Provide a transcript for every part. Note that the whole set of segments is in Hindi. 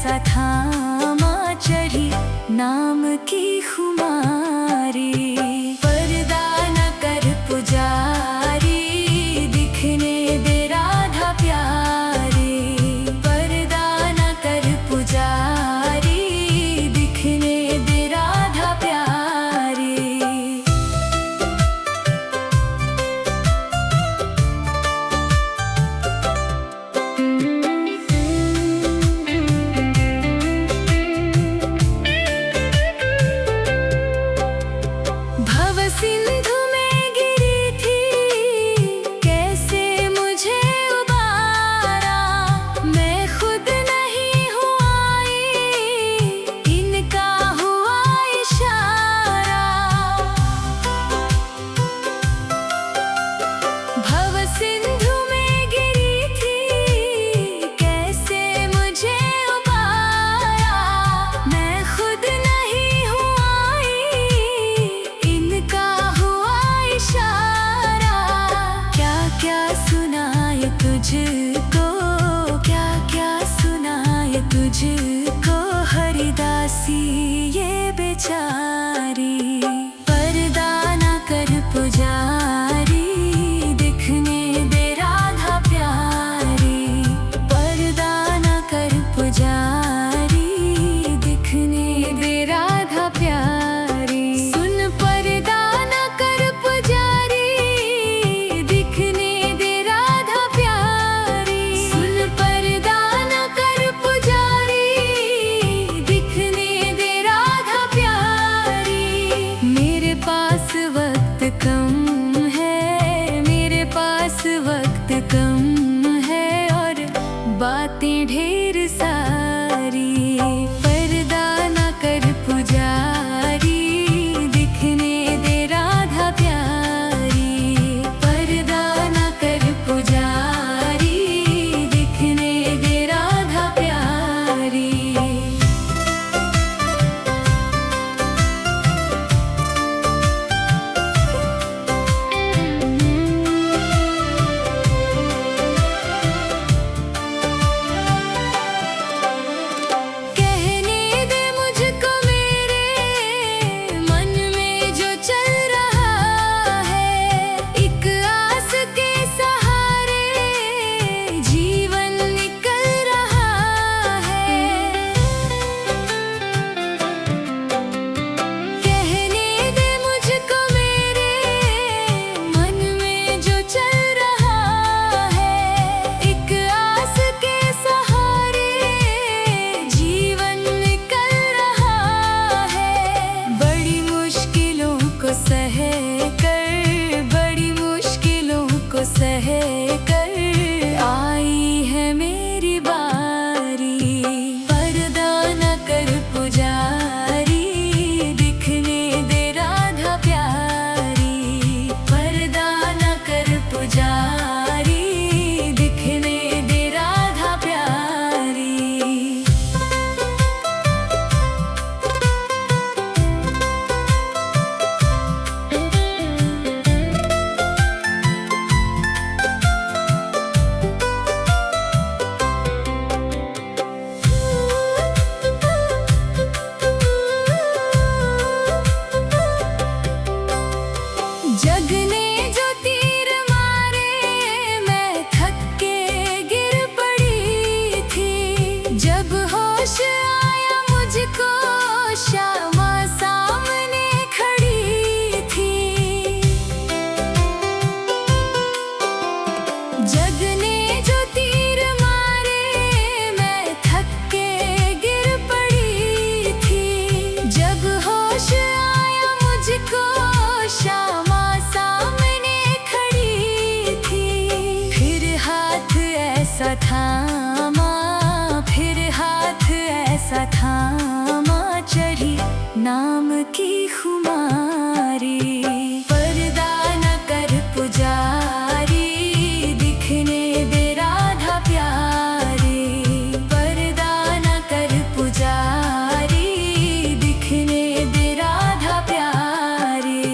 ऐसा थामा चढ़ी नाम की खुमारी। पर्दा न कर पुजारी, दिखने दे राधा प्यारी। पर्दा न कर पुजारी, दिखने दे राधा प्यारी। सिंधु में गिरी थी, कैसे मुझे उबारा। मैं खुद नहीं हूँ आई, इनका हुआ इशारा। भव सिंधु में गिरी थी, कैसे मुझे उबारा। मैं खुद नहीं हूँ आई, इनका इशारा। क्या क्या सुनाए तुझको, क्या क्या सुनाए तुझको, हरिदासी ये बेचारी। पर्दा न कर पुजारी, दिखने दे राधा प्यारी। पर्दा न कर पुजारी, दिखने दे राधा प्यारी। सुन पर्दा न कर पुजारी, दिखने दे राधा प्यारी। सुन पर्दा न कर पुजारी, दिखने दे राधा प्यारी। मेरे पास वक्त कम है, मेरे पास वक्त कम है, और बातें ढेर सारी। पर्दा न कर पुजारी, दिखने दे राधा प्यारी। पर्दा न कर पुजारी, दिखने दे राधा प्यारी। कहने दे मुझको मेरे मन में जो चल रहा है। एक आस के सहारे जीवन निकल रहा है। कहने दे मुझको मेरे मन में जो चल रहा है। एक आस के सहारे जीवन निकल रहा है। बड़ी मुश्किलों को सह कर, बड़ी मुश्किलों को सह कर आई है मेरी बारी। पर्दा न कर पुजारी, दिखने दे राधा प्यारी। पर्दा न कर पुजारी, दिखने दे राधा प्यारी। जग ने जो तीर मारे, मैं थक के गिर पड़ी थी। जब होश आया मुझको, श्यामा सामने खड़ी थी। जग ने जो तीर मारे, मैं थक के गिर पड़ी थी। जब होश आया मुझको, श्यामा सामने खड़ी थी। फिर हाथ ऐसा थामा, फिर हाथ ऐसा थामा चढ़ी नाम की खुमारी। पर्दा न कर पुजारी, दिखने दे राधा प्यारी। पर्दा न कर पुजारी, दिखने दे राधा प्यारी।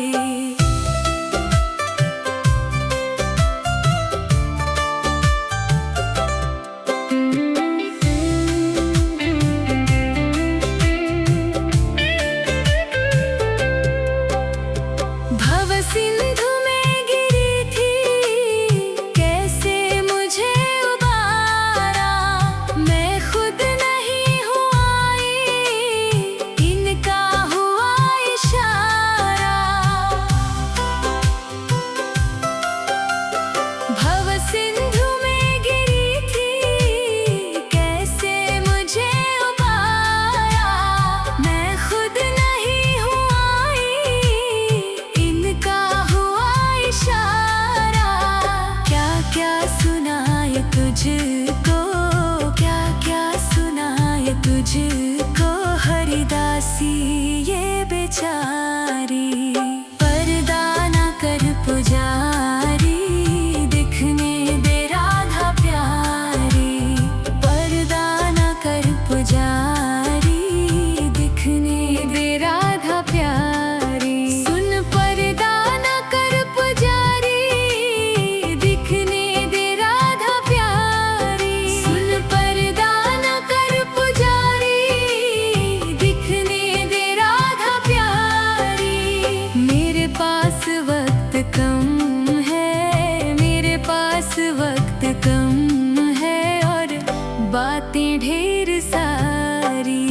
तुझको हरिदासी ये बेचारी। पर्दा ना कर पुजारी, दिखने दे राधा प्यारी। पर्दा ना कर पुजारी, दिखने दे राधा प्यारी। सुन पर्दा ना कर पुजारी, दिखने दे राधा प्यारी। सुन पर्दा ना कर पुजारी, दिखने दे राधा प्यारी। मेरे पास वक्त कम है, मेरे पास वक्त कम है, और बातें ढेर सारी।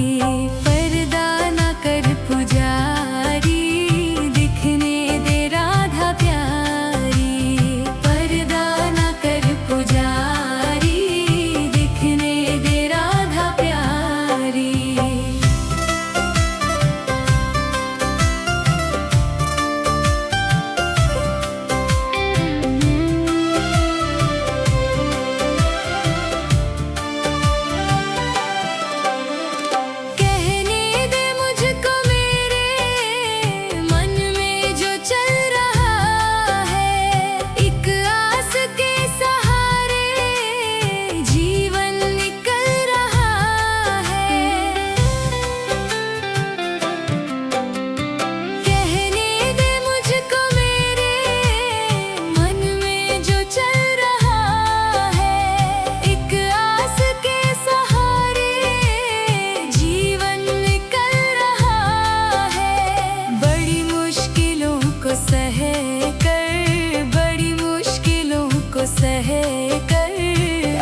पर्दा ना कर पुजारी, दिखने दे राधा प्यारी। पर्दा ना कर पुजारी, दिखने दे राधा प्यारी। कहने दे मुझको मेरे मन में जो चल रहा है। एक आस के सहारे जीवन निकल रहा है। कहने दे मुझको मेरे मन में जो चल रहा है। एक आस के सहारे जीवन निकल रहा है। बड़ी मुश्किलों को सह कर, बड़ी मुश्किलों को सह कर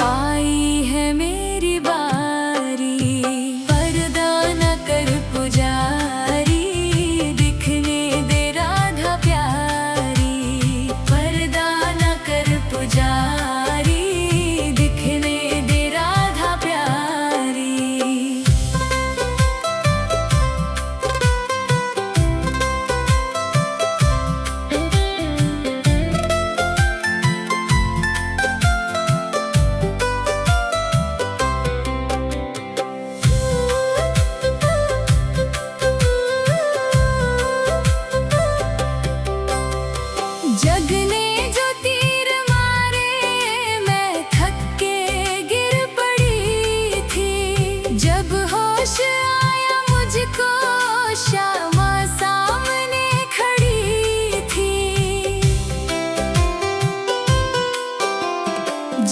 आई है मेरी बारी। पर्दा न कर पुजारी, दिखने दे राधा प्यारी। पर्दा न कर पुजारी, दिखने दे राधा प्यारी। जग ने जो तीर मारे, मैं थक के गिर पड़ी थी। जब होश आया मुझको, श्यामा सामने खड़ी थी।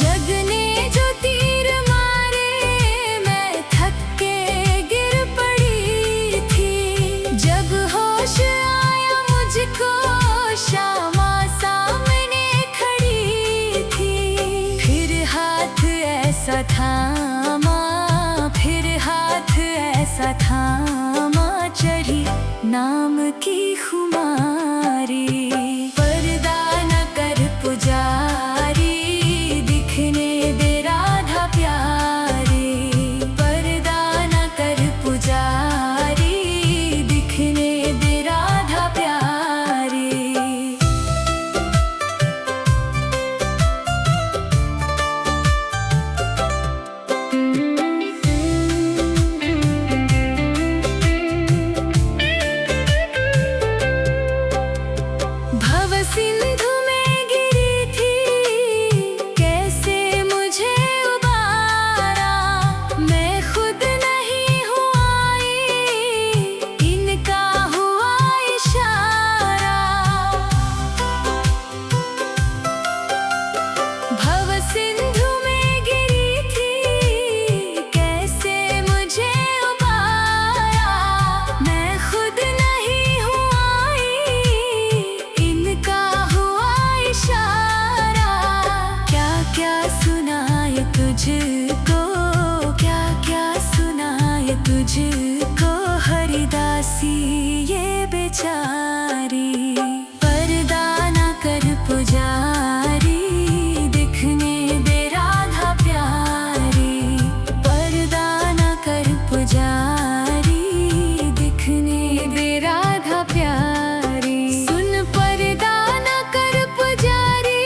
जग ने जो तीर मारे, मैं थक के गिर पड़ी थी। जब होश आया मुझको, श्यामा सामने खड़ी थी। फिर हाथ ऐसा थामा, फिर हाथ ऐसा थामा, चढ़ी नाम की खुमारी। पर्दा न कर पुजारी, दिखने दे राधा प्यारी। पर्दा न कर पुजारी, दिखने दे राधा प्यारी। भव सिंधु में गिरी थी, कैसे मुझे उबारा। मैं खुद नहीं हूँ आई, इनका हुआ इशारा। भव सिंधु में गिरी थी, कैसे मुझे उबारा। मैं खुद नहीं हूँ आई, इनका हुआ इशारा। क्या क्या सुनाए तुझको, क्या क्या सुनाए तुझको हरिदासी ये बेचारी। पर्दा ना कर पुजारी, दिखने दे राधा प्यारी। पर्दा ना कर पुजारी, दिखने दे राधा प्यारी। सुन पर्दा ना कर पुजारी,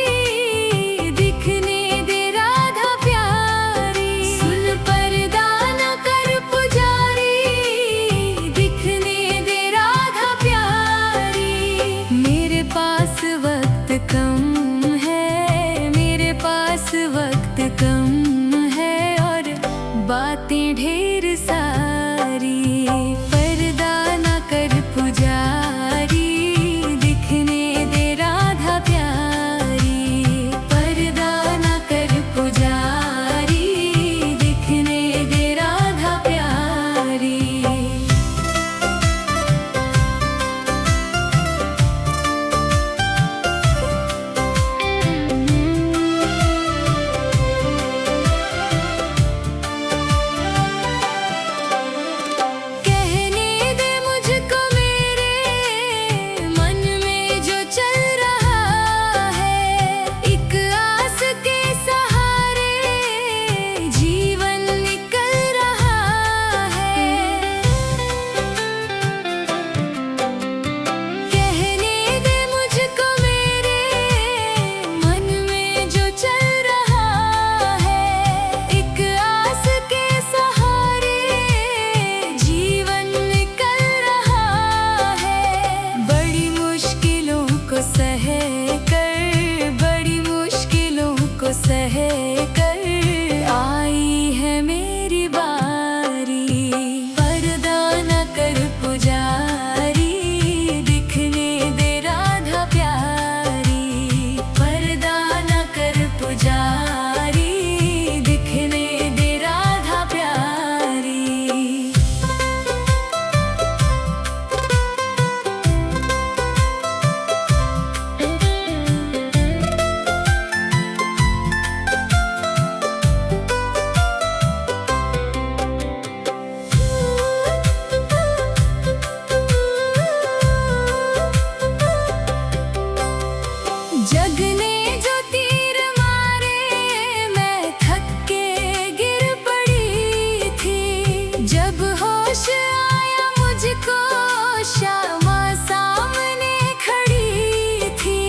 दिखने दे राधा प्यारी। सुन पर्दा ना कर पुजारी, होश आया मुझको, श्यामा सामने खड़ी थी।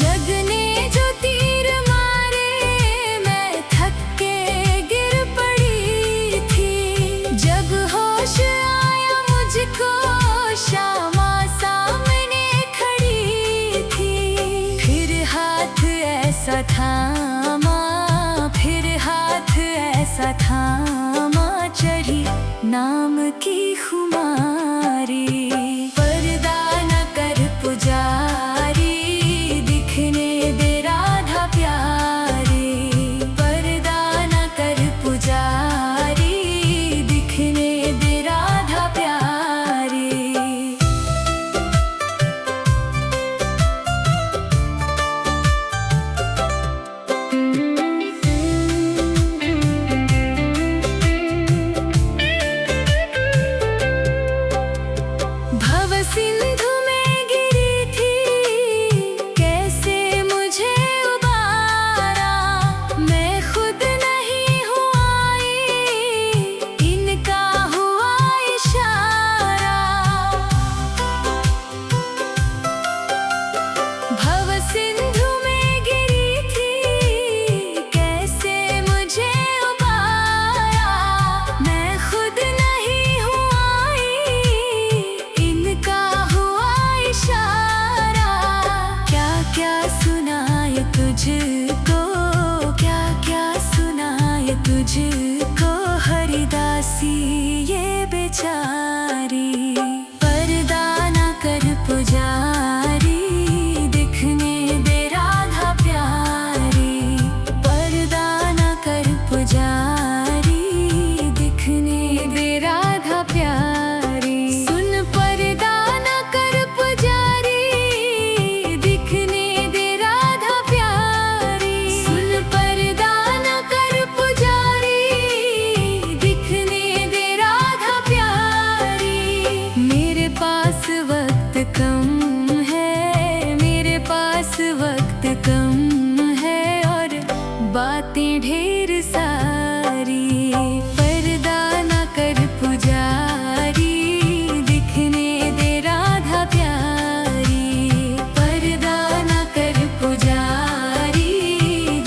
जग ने जो तीर मारे, मैं थक के गिर पड़ी थी। जब होश आया मुझको, श्यामा सामने खड़ी थी। फिर हाथ ऐसा थामा, फिर हाथ ऐसा थामा, चढ़ी नाम की खुमारी। पर्दा न कर पुजारी, दिखने दे राधा प्यारी। पर्दा न कर पुजारी, दिखने दे राधा प्यारी। भव सिंधु में गिरी थी, कैसे मुझे उबारा। मैं खुद नहीं हूँ आई, इनका हुआ इशारा। भव सिंधु में गिरी थी, कैसे मुझे उबारा। मैं खुद नहीं हूँ आई, इनका हुआ इशारा। क्या क्या सुनाए तुझको, क्या क्या सुनाए तुझको, हरिदासी ये बेचारी। पर्दा न कर पुजारी, दिखने दे राधा प्यारी। पर्दा न कर पुजारी, दिखने दे राधा प्यारी। सुन पर्दा न कर पुजारी, दिखने दे राधा प्यारी। सुन पर्दा न कर पुजारी, दिखने दे राधा प्यारी। मेरे पास वक्त कम है, मेरे पास वक्त कम है, और बातें ढेर सारी। पर्दा न कर पुजारी, दिखने दे राधा प्यारी। पर्दा न कर पुजारी,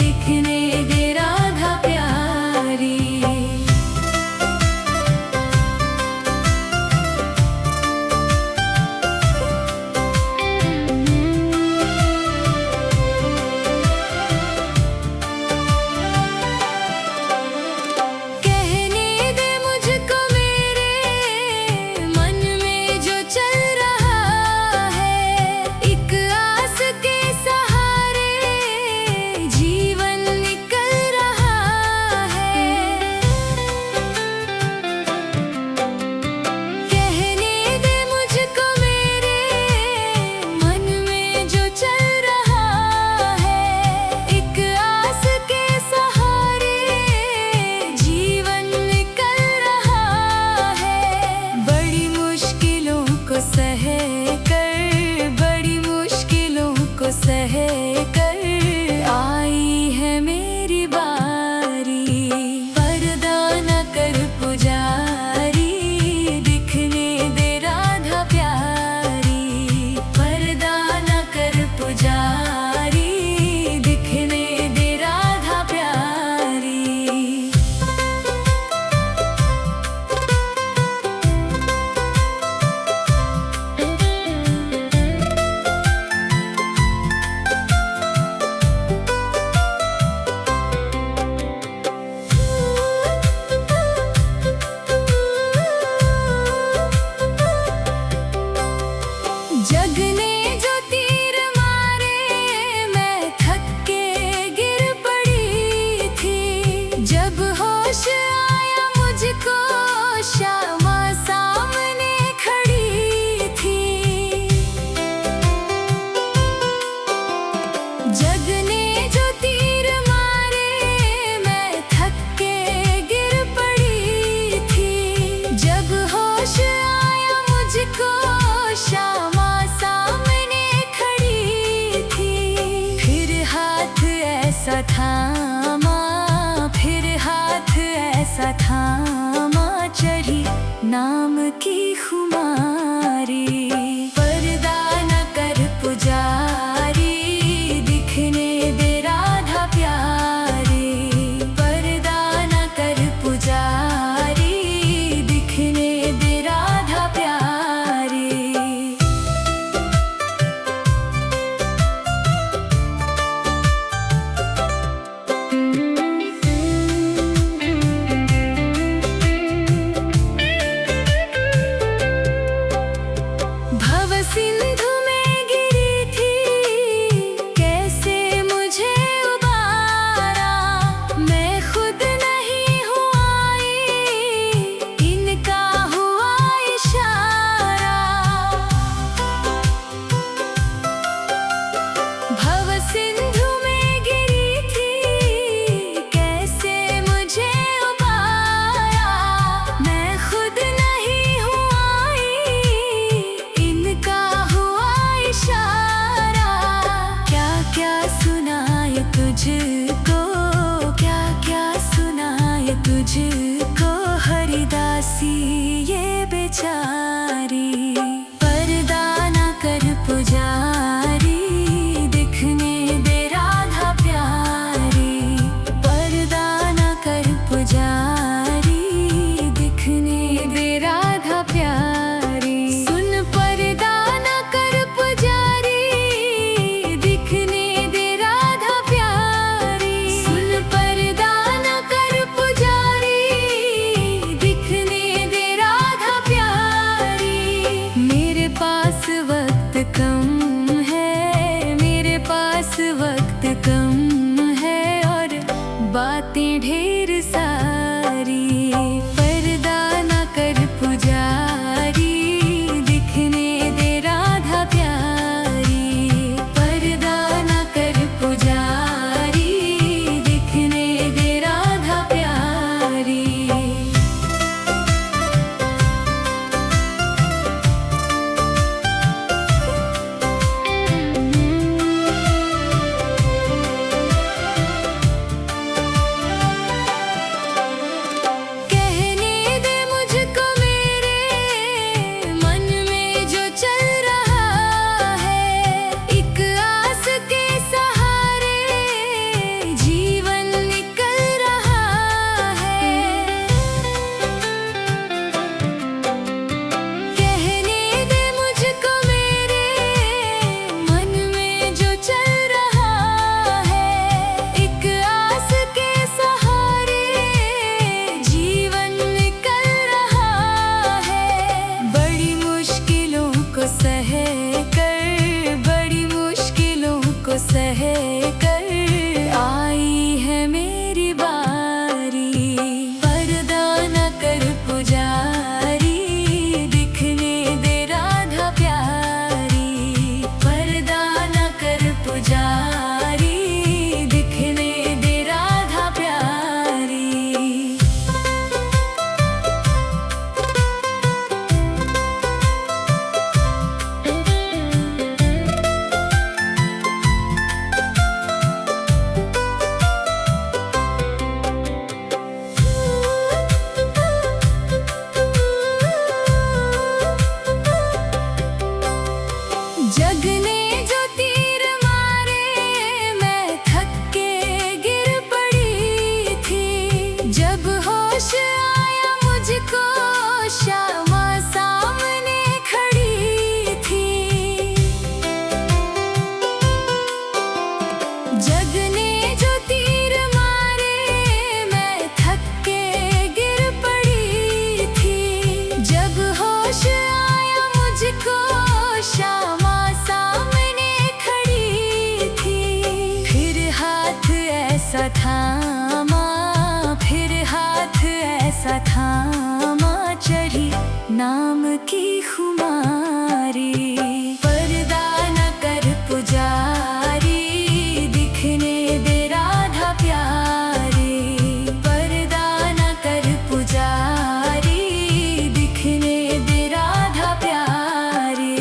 दिखने दे राधा प्यारी। कहने दे मुझको मेरे मन में जो चल रहा है। एक आस के सहारे जीवन निकल रहा है। कहने दे मुझको मेरे मन में जो चल रहा है। एक आस के सहारे जीवन निकल रहा है। बड़ी मुश्किलों को सह कर, बड़ी मुश्किलों को सह कर, आई है मेरी बारी। पर्दा न कर पुजारी, दिखने दे राधा प्यारी। पर्दा न कर पुजारी, दिखने दे राधा प्यारी। जग ने जो तीर मारे, मैं थक के गिर पड़ी थी। जब होश आया मुझको, श्यामा सामने खड़ी थी। जग ने जो तीर मारे, मैं थक के गिर पड़ी थी। जब होश आया मुझको, श्यामा सामने खड़ी थी। फिर हाथ ऐसा थामा, फिर हाथ की खुमारी। पर्दा न कर पुजारी, दिखने दे राधा प्यारी। पर्दा न कर पुजारी, दिखने दे राधा प्यारी। भव सिंधु में गिरी थी, कैसे मुझे उबारा। मैं खुद नहीं हूँ आई, इनका हुआ इशारा। भव सिंधु में गिरी थी, कैसे मुझे उबारा। मैं खुद नहीं हूँ आई, इनका हुआ इशारा। क्या क्या सुनाए तुझको, क्या क्या सुनाए तुझको, हरिदासी ये बेचारी। पर्दा न कर पुजारी, दिखने दे राधा प्यारी। पर्दा न कर पुजारी, दिखने दे राधा प्यारी। सुन पर्दा न कर पुजारी, दिखने दे राधा प्यारी। सुन पर्दा न कर पुजारी, दिखने दे राधा प्यारी। मेरे पास वक्त कम है, मेरे पास वक्त कम है, और बातें ढेर सारी। पर्दा न कर पुजारी, दिखने दे राधा प्यारी। पर्दा न कर पुजारी, दिखने दे राधा प्यारी। कहने दे मुझको मेरे मन में जो चल रहा है। एक आस के सहारे जीवन निकल रहा है। कहने दे मुझको मेरे मन में जो चल रहा है। एक आस के सहारे जीवन निकल रहा है। बड़ी मुश्किलों को सह कर, बड़ी मुश्किलों को सह कर, आई है मेरी बारी। पर्दा न कर पुजारी, दिखने दे राधा प्यारी। पर्दा न कर पुजारी, दिखने दे राधा प्यारी। जग ने जो तीर मारे, मैं थक के गिर पड़ी थी। जब होश आया मुझको, श्यामा सामने खड़ी थी। जग ने जो तीर मारे, मैं थक के गिर पड़ी थी। जब होश आया मुझको, श्यामा सामने खड़ी थी। फिर हाथ ऐसा थामा, फिर हाथ ऐसा थामा, चढ़ी नाम की खुमारी। पर्दा न कर पुजारी, दिखने दे राधा प्यारी। पर्दा न कर पुजारी, दिखने दे राधा प्यारी।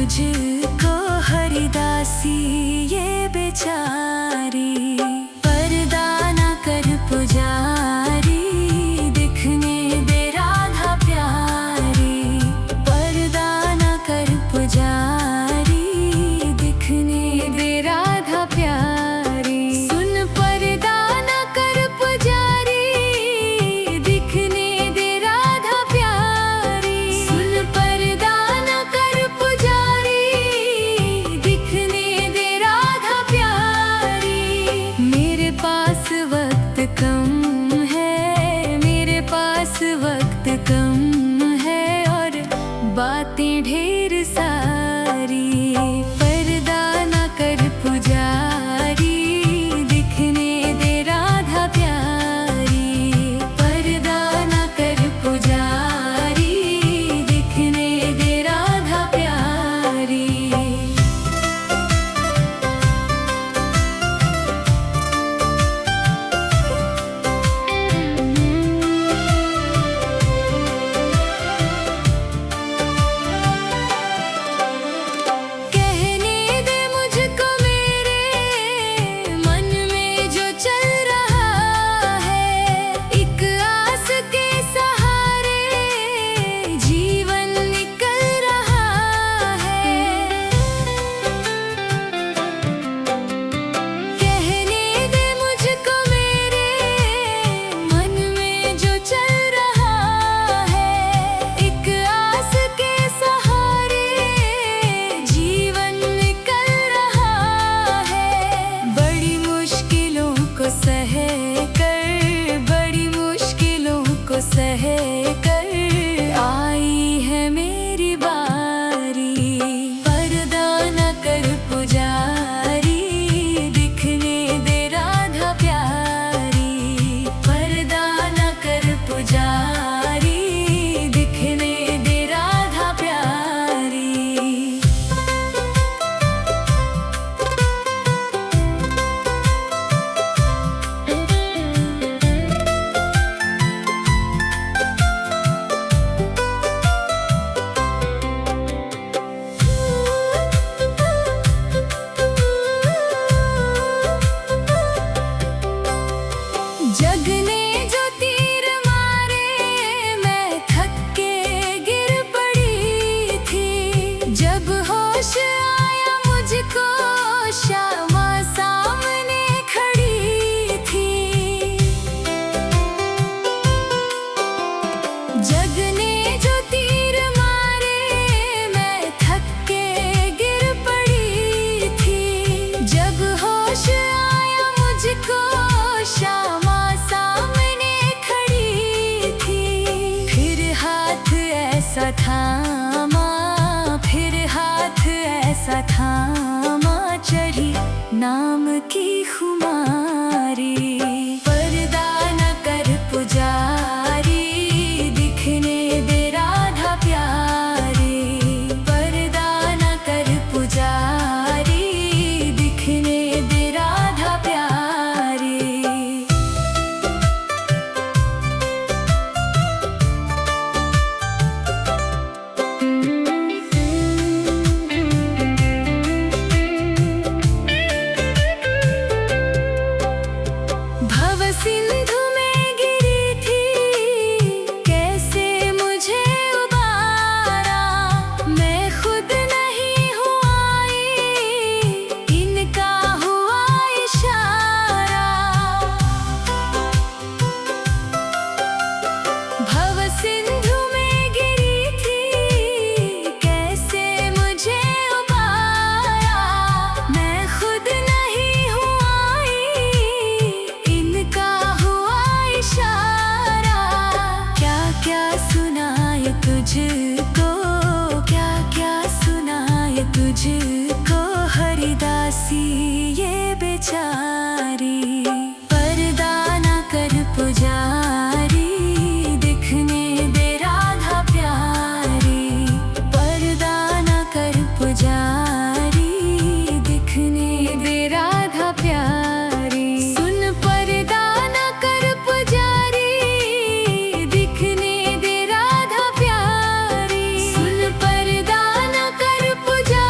मुझको हरिदासी ये बेचारी। पर्दा ना कर पुजारी, दिखने दे राधा प्यारी। पर्दा ना कर पुजारी, दिखने दे राधा प्यारी। सुन पर्दा ना कर पुजारी, दिखने दे राधा प्यारी। सुन पर्दा ना कर पुजारी, दिखने दे राधा प्यारी। मेरे पास वक्त कम है, मेरे पास वक्त कम है, और बातें ढेर सारी। पर्दा ना कर पुजारी, दिखने दे राधा प्यारी। पर्दा ना कर पुजारी, दिखने दे राधा प्यारी। कहने दे मुझको मेरे मन में जो चल रहा है। एक आस के सहारे जीवन निकल रहा है। कहने दे मुझको मेरे मन में जो चल रहा है। एक आस के सहारे जीवन निकल रहा है। बड़ी मुश्किलों को सह कर, बड़ी मुश्किलों को सह कर आई है मेरी बारी। पर्दा न कर पुजारी, दिखने दे राधा प्यारी। पर्दा न कर पुजारी, दिखने दे राधा प्यारी। जग ने जो तीर मारे, मैं थक के गिर पड़ी थी। जब होश आया मुझको, श्यामा सामने खड़ी थी। जग ने जो तीर मारे, मैं थक के गिर पड़ी थी। जब होश आया मुझको, श्यामा सामने खड़ी थी। फिर हाथ ऐसा थामा, फिर हाथ ऐसा थामा, चढ़ी नाम की खुमारी। पर्दा न कर पुजारी, दिखने दे राधा प्यारी। पर्दा न कर पुजारी, दिखने दे राधा प्यारी। भव सिंधु में गिरी थी, कैसे मुझे उबारा। मैं खुद नहीं हूँ आई, इनका हुआ इशारा। भव सिंधु में गिरी थी, कैसे मुझे उबारा। मैं खुद नहीं हूँ आई, इनका हुआ इशारा। क्या क्या सुनाए तुझको, क्या क्या सुनाए तुझको हरिदासी ये बेचारी। पर्दा ना कर पुजारी, दिखने दे राधा प्यारी। पर्दा ना कर पुजारी, दिखने दे राधा प्यारी। सुन पर्दा ना कर पुजारी, दिखने दे राधा प्यारी। सुन पर्दा ना कर पुजारी।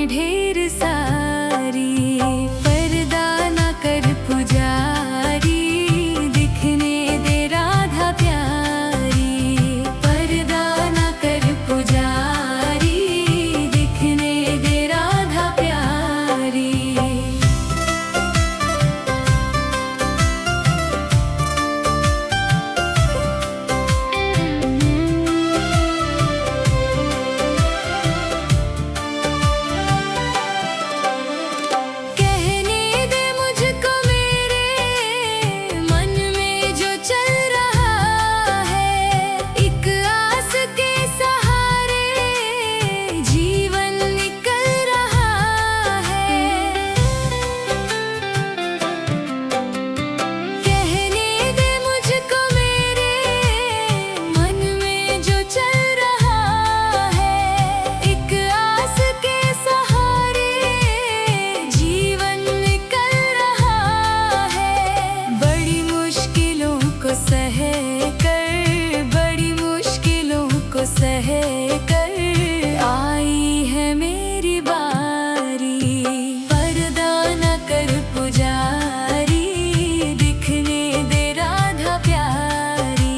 ढेर सारी। पर्दा न कर पुजारी, दिखने दे राधा प्यारी। पर्दा न कर पुजारी, दिखने दे राधा प्यारी। सह कर आई है मेरी बारी। पर्दा न कर पुजारी, दिखने दे राधा प्यारी।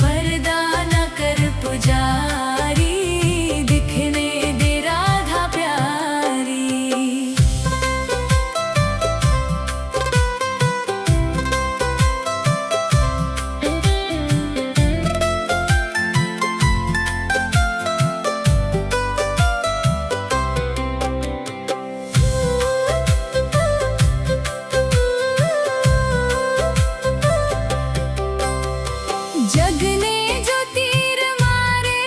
पर्दा न कर पुजारी, दिखने दे राधा प्यारी। जग ने जो तीर मारे,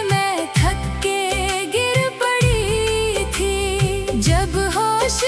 मैं थक के गिर पड़ी थी। जब होश